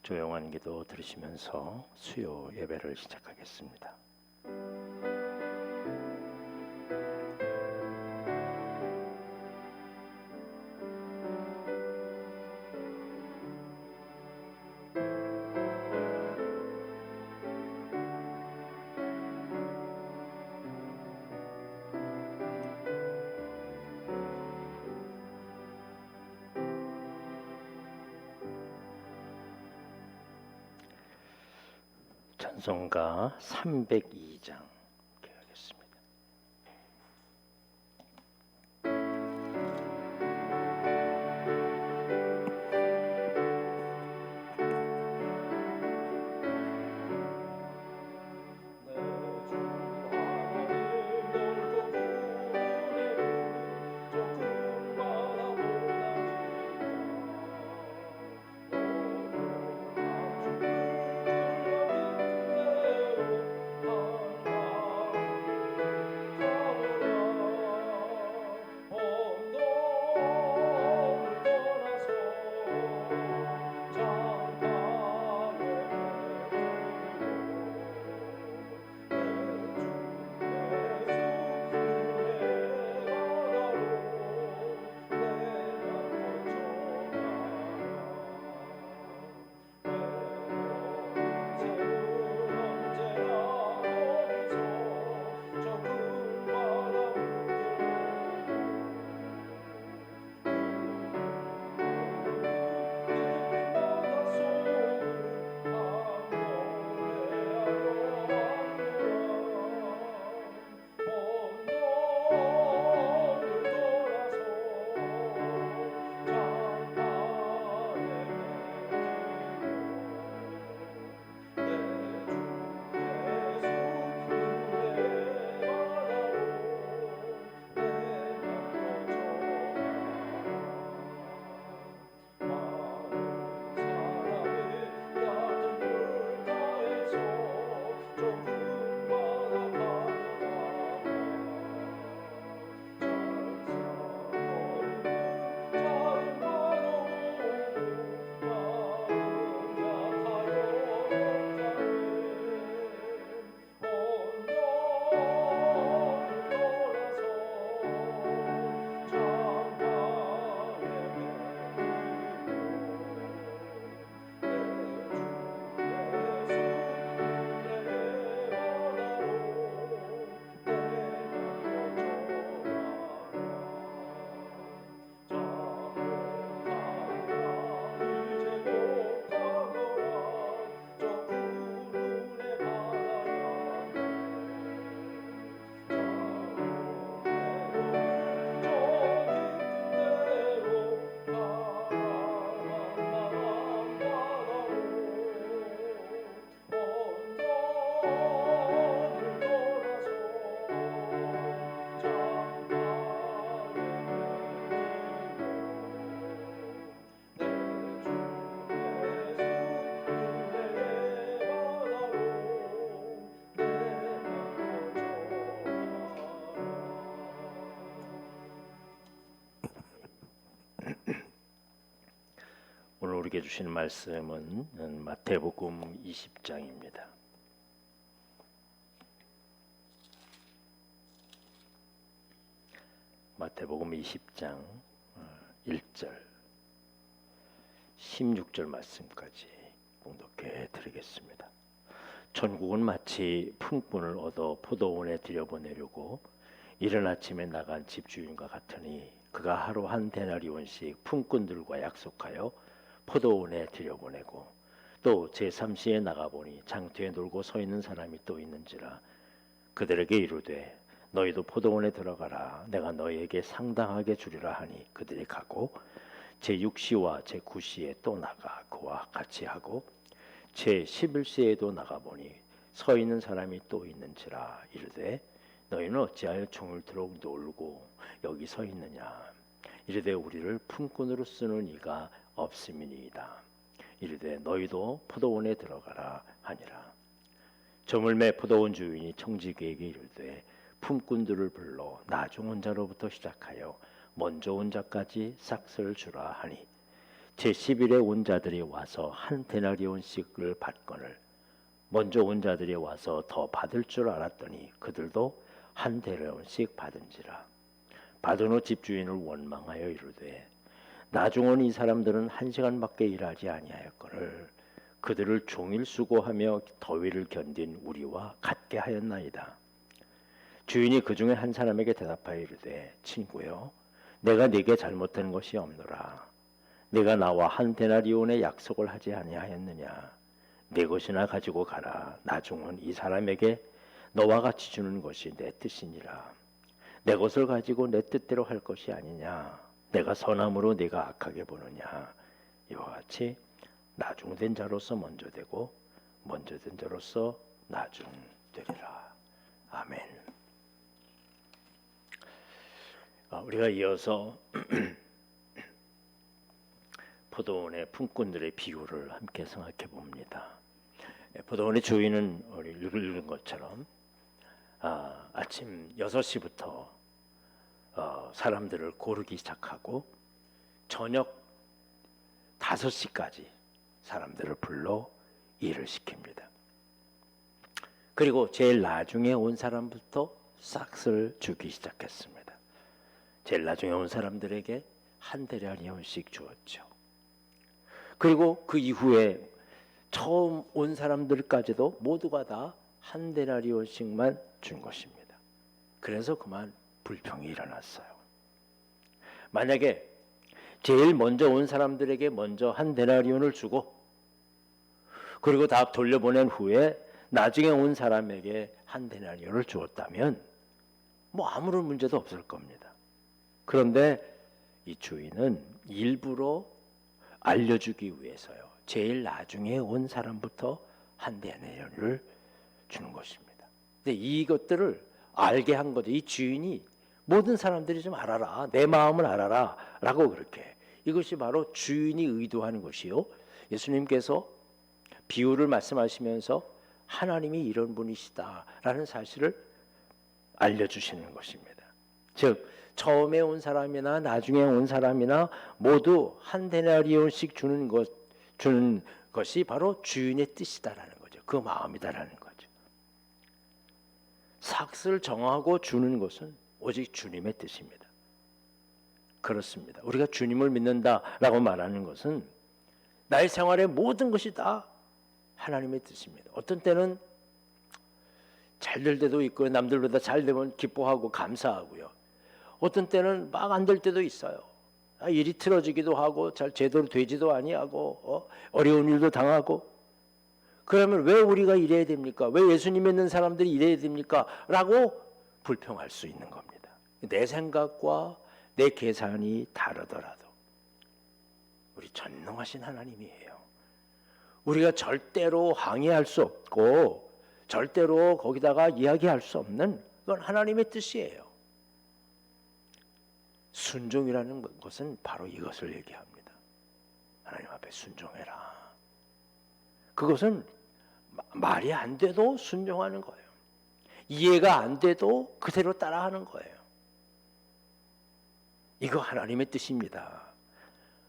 조용한 기도 들으시면서 수요 예배를 시작하겠습니다. 찬송가 302장 하겠습니다. 오늘 우리에게 주신 말씀은 마태복음 20장입니다. 마태복음 20장 1절 16절 말씀까지 봉독해 드리겠습니다. 천국은 마치 품꾼을 얻어 포도원에 들여보내려고 이른 아침에 나간 집주인과 같으니 그가 하루 한 데나리온씩 품꾼들과 약속하여 포도원에 들여보내고 또 제3시에 나가보니 장터에 놀고 서 있는 사람이 또 있는지라 그들에게 이르되 너희도 포도원에 들어가라 내가 너희에게 상당하게 주리라 하니 그들이 가고 제6시와 제9시에 또 나가 그와 같이 하고 제11시에도 나가보니 서 있는 사람이 또 있는지라 이르되 너희는 어찌하여 저물도록 놀고 여기 서 있느냐 이르되 우리를 품꾼으로 쓰는 이가 없음이니이다. 이르되 너희도 포도원에 들어가라 하니라. 저물매 포도원 주인이 청지기에게 이르되 품꾼들을 불러 나중 온 자로부터 시작하여 먼저 온 자까지 싹스를 주라 하니 제10일에 온 자들이 와서 한 데나리온씩을 받거늘 먼저 온 자들이 와서 더 받을 줄 알았더니 그들도 한 데나리온씩 받은지라. 받은 후 집주인을 원망하여 이르되 나중 온 이 사람들은 1시간밖에 일하지 아니하였거늘 그들을 종일 수고하며 더위를 견딘 우리와 같게 하였나이다. 주인이 그 중에 한 사람에게 대답하여 이르되 친구여 내가 네게 잘못된 것이 없노라. 네가 나와 한 데나리온의 약속을 하지 아니하였느냐. 네 것이나 가지고 가라. 나중은 이 사람에게 너와 같이 주는 것이 내 뜻이니라. 내 것을 가지고 내 뜻대로 할 것이 아니냐. 내가 선함으로 네가 악하게 보느냐. 이와 같이 나중된 자로서 먼저 되고 먼저 된 자로서 나중 되리라. 아멘. 우리가 이어서 포도원의 품꾼들의 비유를 함께 생각해 봅니다. 포도원의 주인은 우리 읽은 것처럼 아침 6시부터 사람들을 고르기 시작하고 저녁 5시까지 사람들을 불러 일을 시킵니다. 그리고 제일 나중에 온 사람부터 싹을 주기 시작했습니다. 제일 나중에 온 사람들에게 한 데나리온씩 주었죠. 그리고 그 이후에 처음 온 사람들까지도 모두가 다 한 데나리온씩만 준 것입니다. 그래서 그만 불평이 일어났어요. 만약에 제일 먼저 온 사람들에게 먼저 한 데나리온을 주고 그리고 다 돌려보낸 후에 나중에 온 사람에게 한 데나리온을 주었다면 뭐 아무런 문제도 없을 겁니다. 그런데 이 주인은 일부러 알려주기 위해서요. 제일 나중에 온 사람부터 한 데나리온을 주는 것입니다. 근데 이것들을 알게 한 거죠. 이 주인이 모든 사람들이 좀 알아라. 내 마음을 알아라. 라고 그렇게. 이것이 바로 주인이 의도하는 것이요. 예수님께서 비유를 말씀하시면서 하나님이 이런 분이시다라는 사실을 알려주시는 것입니다. 즉 처음에 온 사람이나 나중에 온 사람이나 모두 한 데나리온씩 주는 것이 바로 주인의 뜻이다라는 거죠. 그 마음이다라는 거죠. 삭을 정하고 주는 것은 오직 주님의 뜻입니다. 그렇습니다. 우리가 주님을 믿는다라고 말하는 것은 나의 생활의 모든 것이 다 하나님의 뜻입니다. 어떤 때는 잘 될 때도 있고 남들보다 잘 되면 기뻐하고 감사하고요. 어떤 때는 막 안 될 때도 있어요. 일이 틀어지기도 하고 잘 제대로 되지도 아니하고 어려운 일도 당하고. 그러면 왜 우리가 이래야 됩니까? 왜 예수님 믿는 사람들이 이래야 됩니까? 라고 불평할 수 있는 겁니다. 내 생각과 내 계산이 다르더라도 우리 전능하신 하나님이에요. 우리가 절대로 항의할 수 없고 절대로 거기다가 이야기할 수 없는 그건 하나님의 뜻이에요. 순종이라는 것은 바로 이것을 얘기합니다. 하나님 앞에 순종해라. 그것은 말이 안 돼도 순종하는 거예요. 이해가 안 돼도 그대로 따라하는 거예요. 이거 하나님의 뜻입니다.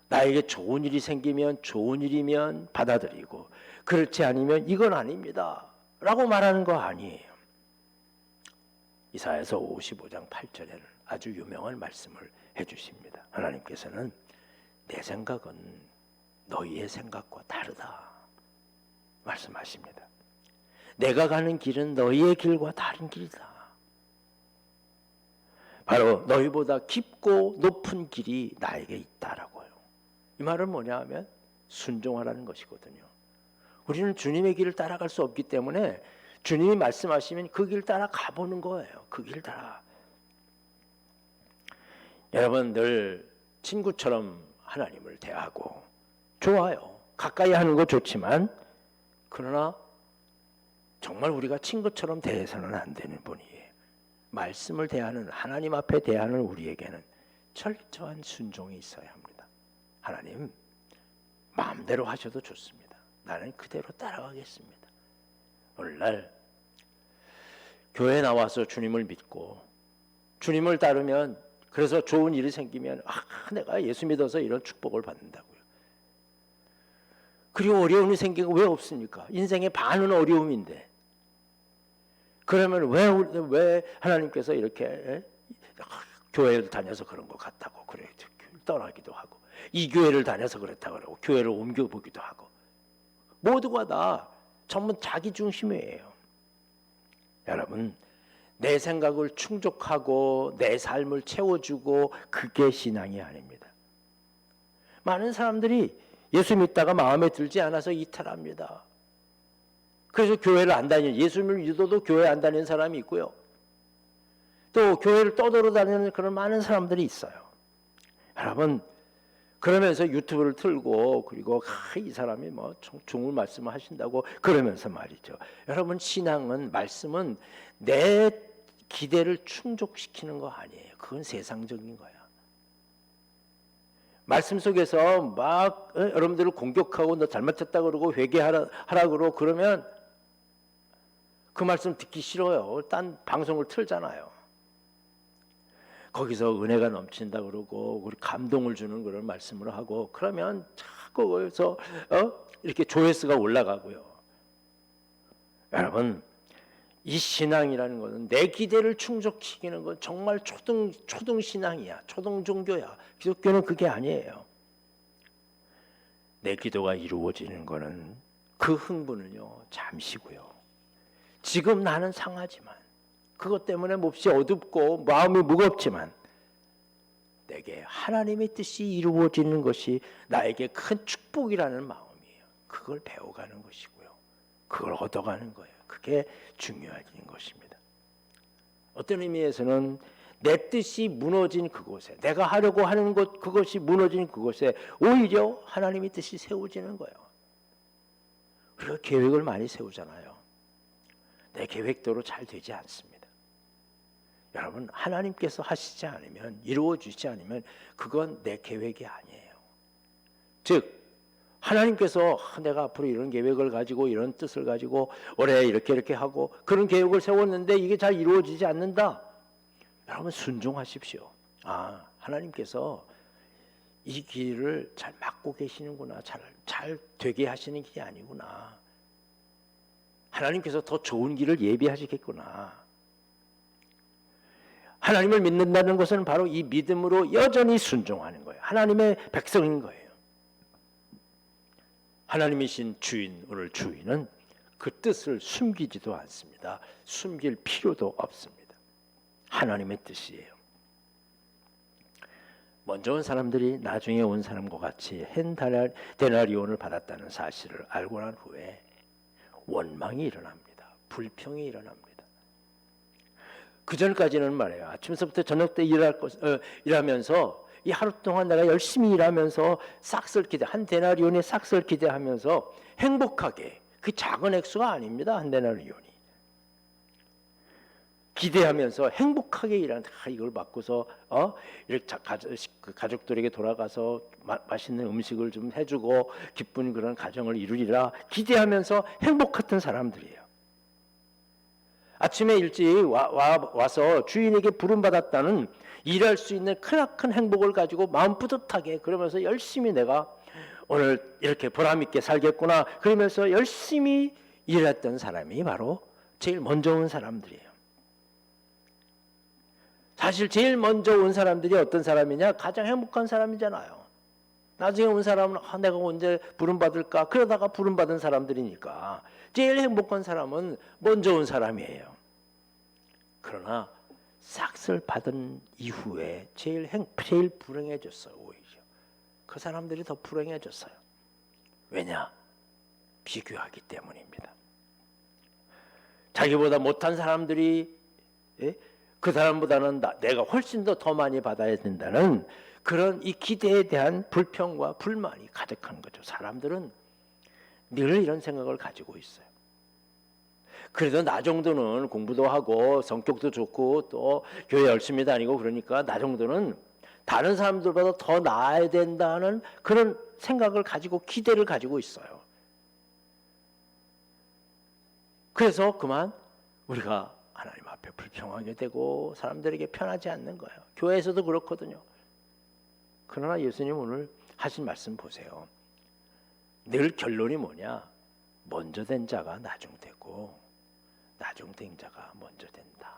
나에게 좋은 일이 생기면 좋은 일이면 받아들이고 그렇지 않으면 이건 아닙니다 라고 말하는 거 아니에요. 이사야서 55장 8절에는 아주 유명한 말씀을 해주십니다. 하나님께서는 내 생각은 너희의 생각과 다르다 말씀하십니다. 내가 가는 길은 너희의 길과 다른 길이다. 바로 너희보다 깊고 높은 길이 나에게 있다라고요. 이 말은 뭐냐 하면 순종하라는 것이거든요. 우리는 주님의 길을 따라갈 수 없기 때문에 주님이 말씀하시면 그 길 따라 가보는 거예요. 그 길 따라. 여러분 늘 친구처럼 하나님을 대하고 좋아요. 가까이 하는 거 좋지만 그러나 정말 우리가 친구처럼 대해서는 안 되는 분이에요. 말씀을 대하는 하나님 앞에 대하는 우리에게는 철저한 순종이 있어야 합니다. 하나님 마음대로 하셔도 좋습니다. 나는 그대로 따라가겠습니다. 오늘날 교회에 나와서 주님을 믿고 주님을 따르면 그래서 좋은 일이 생기면 내가 예수 믿어서 이런 축복을 받는다고요. 그리고 어려움이 생기고 왜 없습니까? 인생의 반은 어려움인데. 그러면 왜 하나님께서 이렇게 교회를 다녀서 그런 것 같다고 그래 떠나기도 하고 이 교회를 다녀서 그렇다고 그러고 교회를 옮겨보기도 하고 모두가 다 전부 자기 중심이에요. 여러분 내 생각을 충족하고 내 삶을 채워주고 그게 신앙이 아닙니다. 많은 사람들이 예수 믿다가 마음에 들지 않아서 이탈합니다. 그래서 교회를 안 다니는 예수님을 믿어도 교회 안 다니는 사람이 있고요. 또 교회를 떠돌아다니는 그런 많은 사람들이 있어요. 여러분 그러면서 유튜브를 틀고 그리고 이 사람이 뭐 중을 말씀을 하신다고 그러면서 말이죠. 여러분 신앙은 말씀은 내 기대를 충족시키는 거 아니에요. 그건 세상적인 거야. 말씀 속에서 막 여러분들을 공격하고 너 잘못했다 그러고 회개하라 그러고 그러면 그 말씀 듣기 싫어요. 딴 방송을 틀잖아요. 거기서 은혜가 넘친다 그러고 우리 감동을 주는 그런 말씀을 하고 그러면 자꾸 거기서 이렇게 조회수가 올라가고요. 여러분 이 신앙이라는 것은 내 기대를 충족시키는 건 정말 초등 신앙이야. 초등 종교야. 기독교는 그게 아니에요. 내 기도가 이루어지는 거는 그 흥분은요 잠시고요. 지금 나는 상하지만 그것 때문에 몹시 어둡고 마음이 무겁지만 내게 하나님의 뜻이 이루어지는 것이 나에게 큰 축복이라는 마음이에요. 그걸 배워가는 것이고요. 그걸 얻어가는 거예요. 그게 중요한 것입니다. 어떤 의미에서는 내 뜻이 무너진 그곳에 내가 하려고 하는 것 그것이 무너진 그곳에 오히려 하나님의 뜻이 세워지는 거예요. 우리가 계획을 많이 세우잖아요. 내 계획대로 잘 되지 않습니다. 여러분 하나님께서 하시지 않으면 이루어지지 않으면 그건 내 계획이 아니에요. 즉 하나님께서 내가 앞으로 이런 계획을 가지고 이런 뜻을 가지고 올해 이렇게 하고 그런 계획을 세웠는데 이게 잘 이루어지지 않는다. 여러분 순종하십시오. 하나님께서 이 길을 잘 막고 계시는구나. 잘 되게 하시는 길이 아니구나. 하나님께서 더 좋은 길을 예비하시겠구나. 하나님을 믿는다는 것은 바로 이 믿음으로 여전히 순종하는 거예요. 하나님의 백성인 거예요. 하나님이신 주인, 오늘 주인은 그 뜻을 숨기지도 않습니다. 숨길 필요도 없습니다. 하나님의 뜻이에요. 먼저 온 사람들이 나중에 온 사람과 같이 데나리온을 받았다는 사실을 알고 난 후에 원망이 일어납니다. 불평이 일어납니다. 그 전까지는 말이에요. 아침서부터 저녁 때 일하면서 이 하루 동안 내가 열심히 일하면서 싹쓸 기대, 한 데나리온의 싹쓸 기대하면서 행복하게, 그 작은 액수가 아닙니다. 한 데나리온이. 기대하면서 행복하게 일하는 이걸 받고서 이렇게 가족들에게 돌아가서 맛있는 음식을 좀 해주고 기쁜 그런 가정을 이루리라 기대하면서 행복했던 사람들이에요. 아침에 일찍 와서 주인에게 부름받았다는 일할 수 있는 크나큰 행복을 가지고 마음 뿌듯하게 그러면서 열심히 내가 오늘 이렇게 보람있게 살겠구나 그러면서 열심히 일했던 사람이 바로 제일 먼저 온 사람들이에요. 사실 제일 먼저 온 사람들이 어떤 사람이냐? 가장 행복한 사람이잖아요. 나중에 온 사람은 내가 언제 부름받을까? 그러다가 부름받은 사람들이니까 제일 행복한 사람은 먼저 온 사람이에요. 그러나 삭슬 받은 이후에 제일 불행해졌어요. 오히려 그 사람들이 더 불행해졌어요. 왜냐? 비교하기 때문입니다. 자기보다 못한 사람들이 그 사람보다는 내가 훨씬 더 많이 받아야 된다는 그런 이 기대에 대한 불평과 불만이 가득한 거죠. 사람들은 늘 이런 생각을 가지고 있어요. 그래도 나 정도는 공부도 하고 성격도 좋고 또 교회 열심히 다니고 그러니까 나 정도는 다른 사람들보다 더 나아야 된다는 그런 생각을 가지고 기대를 가지고 있어요. 그래서 그만 우리가 하나님 앞에 불평하게 되고 사람들에게 편하지 않는 거예요. 교회에서도 그렇거든요. 그러나 예수님 오늘 하신 말씀 보세요. 늘 결론이 뭐냐? 먼저 된 자가 나중되고 나중된 자가 먼저 된다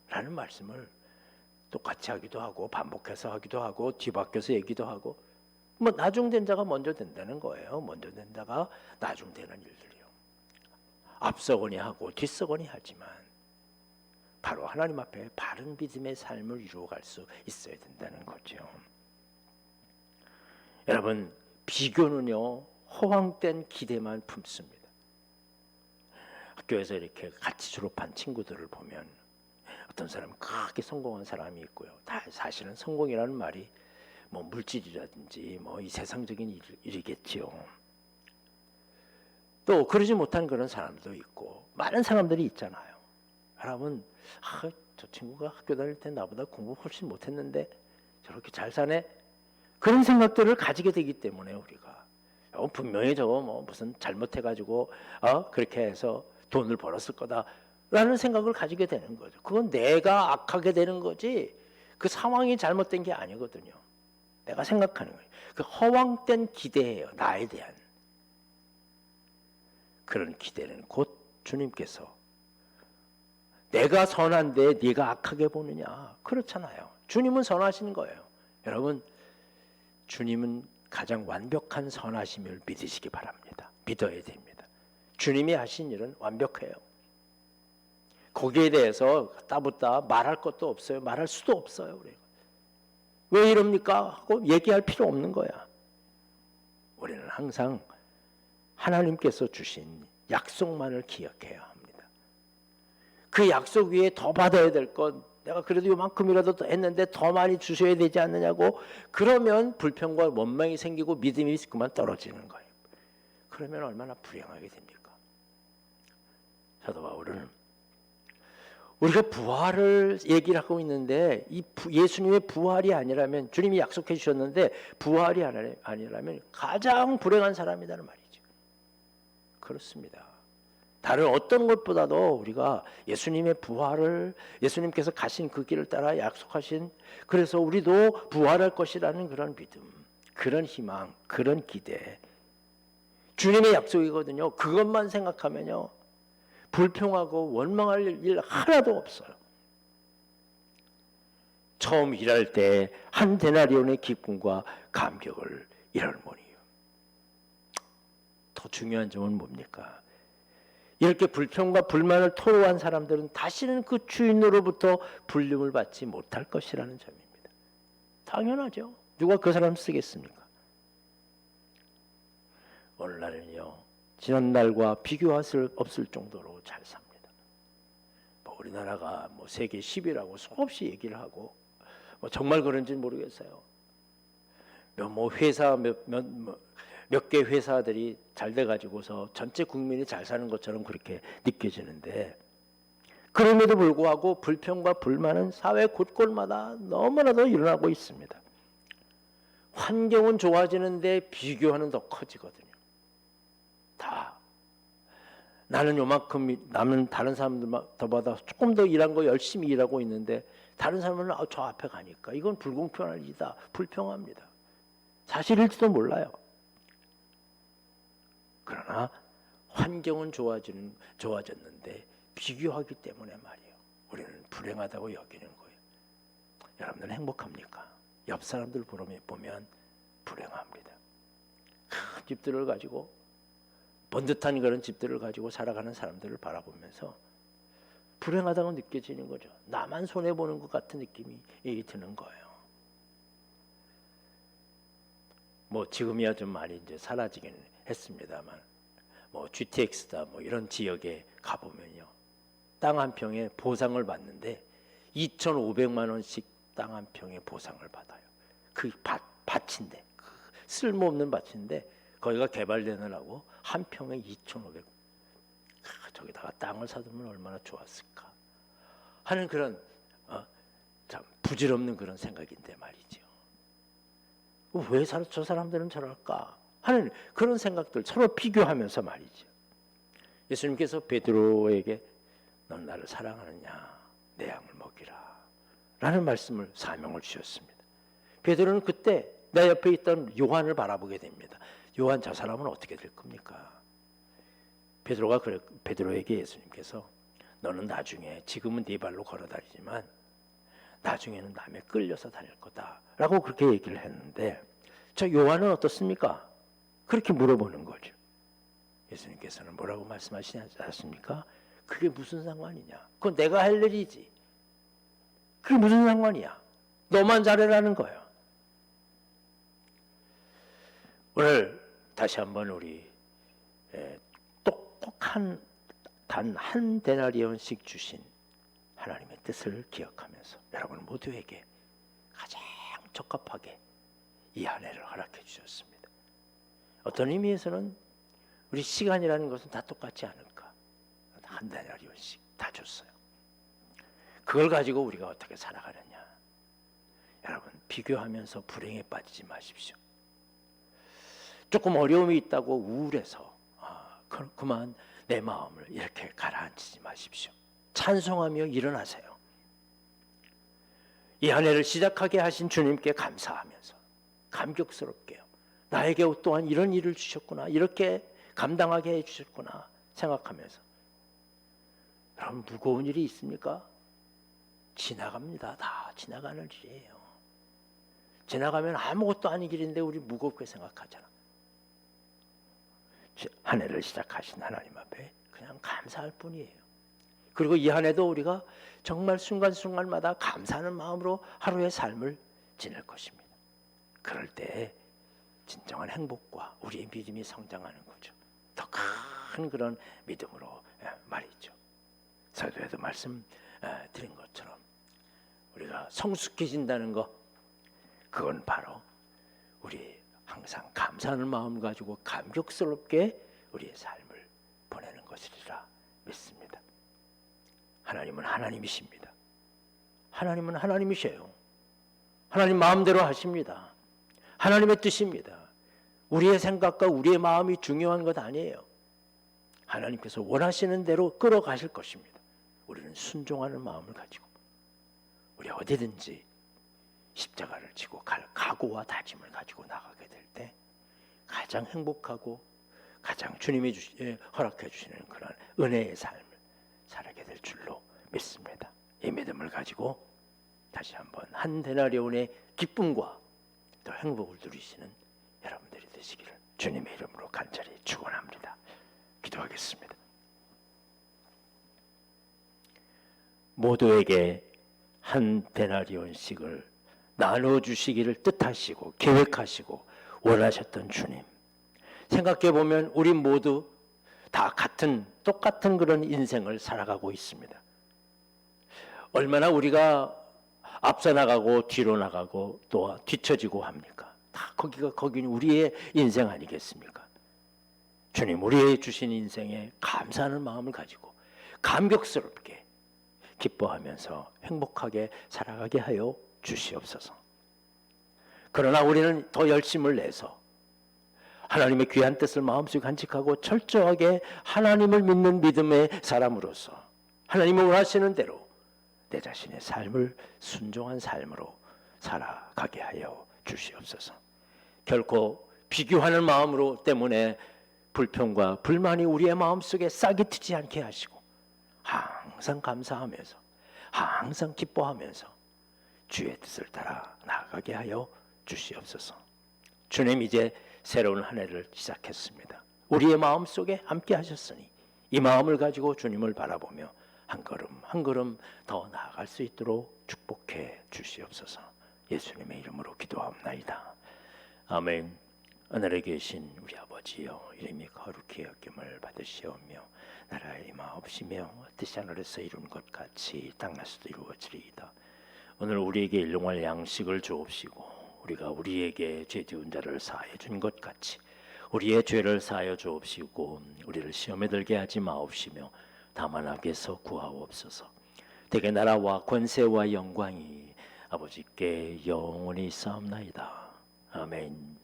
라는 말씀을 똑같이 하기도 하고 반복해서 하기도 하고 뒤바뀌어서 얘기도 하고, 뭐 나중된 자가 먼저 된다는 거예요. 먼저 된 자가 나중되는 일들이요. 앞서거니 하고 뒤서거니 하지만 바로 하나님 앞에 바른 믿음의 삶을 이루어갈 수 있어야 된다는 거죠. 여러분, 비교는요 허황된 기대만 품습니다. 학교에서 이렇게 같이 졸업한 친구들을 보면 어떤 사람은 크게 성공한 사람이 있고요. 사실은 성공이라는 말이 뭐 물질이라든지 뭐 이 세상적인 일이겠지요. 또 그러지 못한 그런 사람도 있고 많은 사람들이 있잖아요. 여러분, 저 친구가 학교 다닐 때 나보다 공부 훨씬 못했는데 저렇게 잘 사네? 그런 생각들을 가지게 되기 때문에 우리가 분명히 저거 뭐 무슨 잘못해가지고 그렇게 해서 돈을 벌었을 거다라는 생각을 가지게 되는 거죠. 그건 내가 악하게 되는 거지 그 상황이 잘못된 게 아니거든요. 내가 생각하는 거예요. 그 허황된 기대예요. 나에 대한 그런 기대는 곧 주님께서 내가 선한데 네가 악하게 보느냐, 그렇잖아요. 주님은 선하신 거예요. 여러분, 주님은 가장 완벽한 선하심을 믿으시기 바랍니다. 믿어야 됩니다. 주님이 하신 일은 완벽해요. 거기에 대해서 따붙다 말할 것도 없어요. 말할 수도 없어요. 우리가. 왜 이럽니까? 하고 얘기할 필요 없는 거야. 우리는 항상 하나님께서 주신 약속만을 기억해야 합니다. 그 약속 위에 더 받아야 될 것, 내가 그래도 요만큼이라도 더 했는데 더 많이 주셔야 되지 않느냐고, 그러면 불평과 원망이 생기고 믿음이 그만 떨어지는 거예요. 그러면 얼마나 불행하게 됩니까? 사도 바울은 우리가 부활을 얘기를 하고 있는데 이 예수님의 부활이 아니라면, 주님이 약속해 주셨는데 부활이 아니라면 가장 불행한 사람이라는 말이죠. 그렇습니다. 다른 어떤 것보다도 우리가 예수님의 부활을, 예수님께서 가신 그 길을 따라 약속하신, 그래서 우리도 부활할 것이라는 그런 믿음, 그런 희망, 그런 기대, 주님의 약속이거든요. 그것만 생각하면요 불평하고 원망할 일 하나도 없어요. 처음 일할 때 한 데나리온의 기쁨과 감격을 일할머니요. 더 중요한 점은 뭡니까? 이렇게 불평과 불만을 토로한 사람들은 다시는 그 주인으로부터 불림을 받지 못할 것이라는 점입니다. 당연하죠. 누가 그 사람 쓰겠습니까? 오늘날은요 지난날과 비교할 수 없을 정도로 잘 삽니다. 뭐 우리나라가 뭐 세계 10위라고 수없이 얘기를 하고, 뭐 정말 그런지는 모르겠어요. 회사 몇 개 회사들이 잘 돼가지고서 전체 국민이 잘 사는 것처럼 그렇게 느껴지는데, 그럼에도 불구하고 불평과 불만은 사회 곳곳마다 너무나도 일어나고 있습니다. 환경은 좋아지는데 비교하는 더 커지거든요. 다 나는 요만큼, 남은 다른 사람들보다 조금 더 일한 거 열심히 일하고 있는데 다른 사람은 저 앞에 가니까 이건 불공평한 일이다, 불평합니다. 사실일지도 몰라요. 그러나 환경은 좋아졌는데 비교하기 때문에 말이에요, 우리는 불행하다고 여기는 거예요. 여러분들은 행복합니까? 옆 사람들 보면 불행합니다. 큰 집들을 가지고, 번듯한 그런 집들을 가지고 살아가는 사람들을 바라보면서 불행하다고 느껴지는 거죠. 나만 손해보는 것 같은 느낌이 드는 거예요. 뭐 지금이야 좀 많이 이제 사라지긴 했습니다만, 뭐 GTX다 뭐 이런 지역에 가보면요, 땅 한 평에 보상을 받는데 2,500만 원씩 땅 한 평에 보상을 받아요. 그 밭인데, 그 쓸모없는 밭인데 거기가 개발되느라고 한 평에 2,500. 저기다가 땅을 사두면 얼마나 좋았을까 하는 그런 참 부질없는 그런 생각인데 말이죠. 왜 저 사람들은 저럴까 하는 그런 생각들 서로 비교하면서 말이죠. 예수님께서 베드로에게 넌 나를 사랑하느냐, 내 양을 먹이라 라는 말씀을, 사명을 주셨습니다. 베드로는 그때 내 옆에 있던 요한을 바라보게 됩니다. 요한 저 사람은 어떻게 될 겁니까? 베드로에게 예수님께서 너는 나중에 지금은 네 발로 걸어 다니지만 나중에는 남에 끌려서 다닐 거다라고 그렇게 얘기를 했는데 저 요한은 어떻습니까? 그렇게 물어보는 거죠. 예수님께서는 뭐라고 말씀하시지 않습니까? 그게 무슨 상관이냐? 그건 내가 할 일이지. 그게 무슨 상관이야? 너만 잘해라는 거예요. 오늘 다시 한번 우리 똑똑한 단 한 데나리온씩 주신 하나님의 뜻을 기억하면서 여러분 모두에게 가장 적합하게 이 한 해를 허락해 주셨습니다. 어떤 의미에서는 우리 시간이라는 것은 다 똑같지 않을까? 한 데나리온씩 다 줬어요. 그걸 가지고 우리가 어떻게 살아가느냐? 여러분 비교하면서 불행에 빠지지 마십시오. 조금 어려움이 있다고 우울해서 그만 내 마음을 이렇게 가라앉히지 마십시오. 찬송하며 일어나세요. 이 한 해를 시작하게 하신 주님께 감사하면서 감격스럽게요. 나에게 또한 이런 일을 주셨구나. 이렇게 감당하게 해주셨구나 생각하면서 여러분 무거운 일이 있습니까? 지나갑니다. 다 지나가는 일이에요. 지나가면 아무것도 아닌 길인데 우리 무겁게 생각하잖아. 한 해를 시작하신 하나님 앞에 그냥 감사할 뿐이에요. 그리고 이 한 해도 우리가 정말 순간순간마다 감사하는 마음으로 하루의 삶을 지낼 것입니다. 그럴 때 진정한 행복과 우리의 믿음이 성장하는 거죠. 더 큰 그런 믿음으로 말이죠. 서두에도 말씀 드린 것처럼 우리가 성숙해진다는 것, 그건 바로 우리 항상 감사하는 마음 가지고 감격스럽게 우리의 삶을 보내는 것이리라 믿습니다. 하나님은 하나님이십니다. 하나님은 하나님이셔요. 하나님 마음대로 하십니다. 하나님의 뜻입니다. 우리의 생각과 우리의 마음이 중요한 것 아니에요. 하나님께서 원하시는 대로 끌어가실 것입니다. 우리는 순종하는 마음을 가지고 우리 어디든지 십자가를 지고 갈 각오와 다짐을 가지고 나가게 될 때 가장 행복하고 가장 주님이 허락해 주시는 그런 은혜의 삶을 살게 될 줄로 믿습니다. 이 믿음을 가지고 다시 한번 한 데나리온의 기쁨과 또 행복을 누리시는 여러분들이 되시기를 주님의 이름으로 간절히 축원합니다. 기도하겠습니다. 모두에게 한 데나리온씩을 나눠주시기를 뜻하시고 계획하시고 원하셨던 주님, 생각해보면 우리 모두 다 똑같은 그런 인생을 살아가고 있습니다. 얼마나 우리가 앞서 나가고 뒤로 나가고 또 뒤처지고 합니까? 다 거기는 우리의 인생 아니겠습니까? 주님, 우리의 주신 인생에 감사하는 마음을 가지고 감격스럽게 기뻐하면서 행복하게 살아가게 하여 주시옵소서. 그러나 우리는 더 열심을 내서 하나님의 귀한 뜻을 마음속에 간직하고 철저하게 하나님을 믿는 믿음의 사람으로서 하나님이 원하시는 대로 내 자신의 삶을 순종한 삶으로 살아가게 하여 주시옵소서. 결코 비교하는 마음으로 때문에 불평과 불만이 우리의 마음속에 싹이 트지 않게 하시고 항상 감사하면서 항상 기뻐하면서 주의 뜻을 따라 나아가게 하여 주시옵소서. 주님, 이제 새로운 한 해를 시작했습니다. 우리의 마음속에 함께 하셨으니 이 마음을 가지고 주님을 바라보며 한 걸음 한 걸음 더 나아갈 수 있도록 축복해 주시옵소서. 예수님의 이름으로 기도합나이다. 아멘. 하늘에 계신 우리 아버지여, 이름이 거룩히 여김을 받으시오며 나라의 임하옵시며 뜻이 하늘에서 이룬 것 같이 땅에서도 이루어지리이다. 오늘 우리에게 일용할 양식을 주옵시고 우리가 우리에게 죄 지은 자를 사하여 준 것 같이 우리의 죄를 사하여 주옵시고 우리를 시험에 들게 하지 마옵시며 다만 악에서 구하옵소서. 대개 나라와 권세와 영광이 아버지께 영원히 있사옵나이다. 아멘.